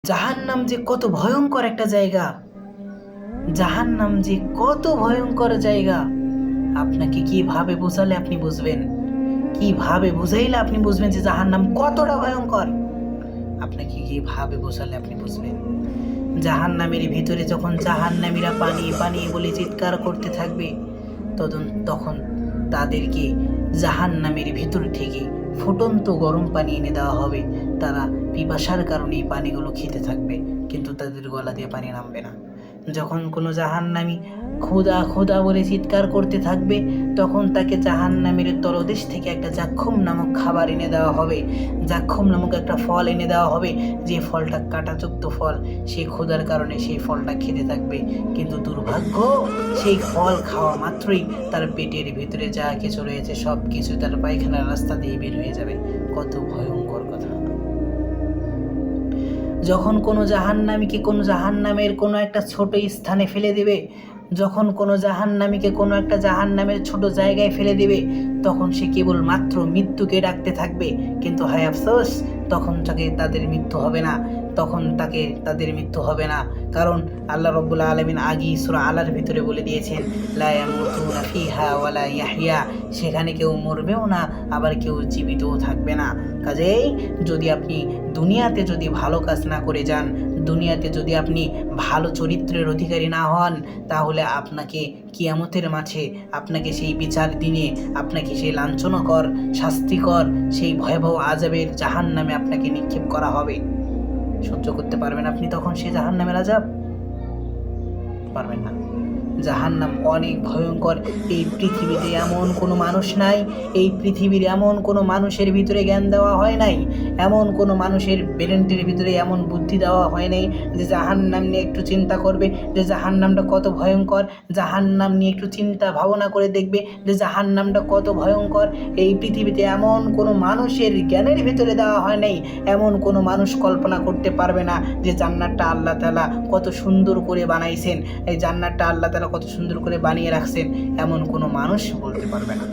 জাহান্নাম যে কত ভয়ঙ্কর একটা জায়গা, জাহান্নাম যে কত ভয়ঙ্কর জায়গা, আপনাকে কিভাবে বোঝালে আপনি বুঝবেন, কিভাবে বুঝাইলে আপনি বুঝবেন যে জাহান্নাম কতটা ভয়ঙ্কর। আপনাকে কিভাবে বোঝালে আপনি বুঝবেন। জাহান্নামের ভিতরে যখন জাহান্নামীরা পানি পানি বলে চিৎকার করতে থাকবে, তখন তাদেরকে জাহান্নামের ভিতর থেকে ফুটন্ত গরম পানি এনে দেওয়া হবে। তারা পিপাসার কারণে এই পানিগুলো খেতে থাকবে, কিন্তু তাদের গলা দিয়ে পানি নামবে না। যখন কোনো জাহান্নামী খোদা খোদা বলে চিৎকার করতে থাকবে, তখন তাকে জাহান্নামের তলদেশ থেকে একটা জাক্ষুম নামক খাবার এনে দেওয়া হবে। জাক্ষুম নামক একটা ফল এনে দেওয়া হবে, যে ফলটা কাঁটাযুক্ত ফল। সেই ক্ষুধার কারণে সেই ফলটা খেতে থাকবে, কিন্তু দুর্ভাগ্য, সেই ফল খাওয়া মাত্রই তার পেটের ভিতরে যা কিছু রয়েছে সব কিছু তার পায়খানার রাস্তা দিয়ে বের হয়ে যাবে। কত ভয়ঙ্কর কথা। যখন কোনো জাহান্নামীকে কোনো জাহান্নামের কোনো একটা ছোট স্থানে ফেলে দেবে, যখন কোনো জাহান্নামীকে কোনো একটা জাহান্নামের ছোট জায়গায় ফেলে দেবে, তখন সে কেবল মাত্র মৃত্যুকে ডাকতে থাকবে। কিন্তু হায় আফসোস, তখন তাদের মৃত্যু হবে না, তখন তাদের মৃত্যু হবে না। কারণ আল্লাহ রাব্বুল আলামিন আগেই সূরা আলার ভিতরে বলে দিয়েছেন, লা ইয়ামুতুনা ফিহা ওয়ালা ইয়াহইয়া, সেখানে কেউ মরবেও না, আবার কেউ জীবিতও থাকবে না। কাজেই যদি আপনি দুনিয়াতে যদি ভালো কাজ না করে যান, দুনিয়াতে যদি আপনি ভালো চরিত্রের অধিকারী না হন, তাহলে আপনাকে কিয়ামতের মাঠে, আপনাকে সেই বিচার দিনে, আপনাকে সেই লাঞ্ছনাকর শাস্তিকর সেই ভয়াবহ আযাবের জাহান্নামে আপনাকে নিক্ষেপ করা হবে। সহ্য করতে পারবেন আপনি তখন সেই জাহান্নামের আযাব? পারবেন না। জাহান্নাম অনেক ভয়ঙ্কর। এই পৃথিবীতে এমন কোনো মানুষ নাই, এই পৃথিবীর এমন কোনো মানুষের ভিতরে জ্ঞান দেওয়া হয় নাই, এমন কোনো মানুষের ব্রেনের ভিতরে এমন বুদ্ধি দেওয়া হয় নাই যে জাহান্নাম নিয়ে একটু চিন্তা করবে, যে জাহান্নামটা কত ভয়ঙ্কর। জাহান্নাম নিয়ে একটু চিন্তা ভাবনা করে দেখবে যে জাহান্নামটা কত ভয়ঙ্কর। এই পৃথিবীতে এমন কোনো মানুষের জ্ঞানের ভিতরে দেওয়া হয় নাই, এমন কোনো মানুষ কল্পনা করতে পারবে না যে জান্নাতটা আল্লাহ তাআলা কত সুন্দর করে বানাইছেন, এই জান্নাতটা আল্লাহ তাআলা কত সুন্দর করে বানিয়ে রাখছেন, এমন কোনো মানুষ বলতে পারবে না।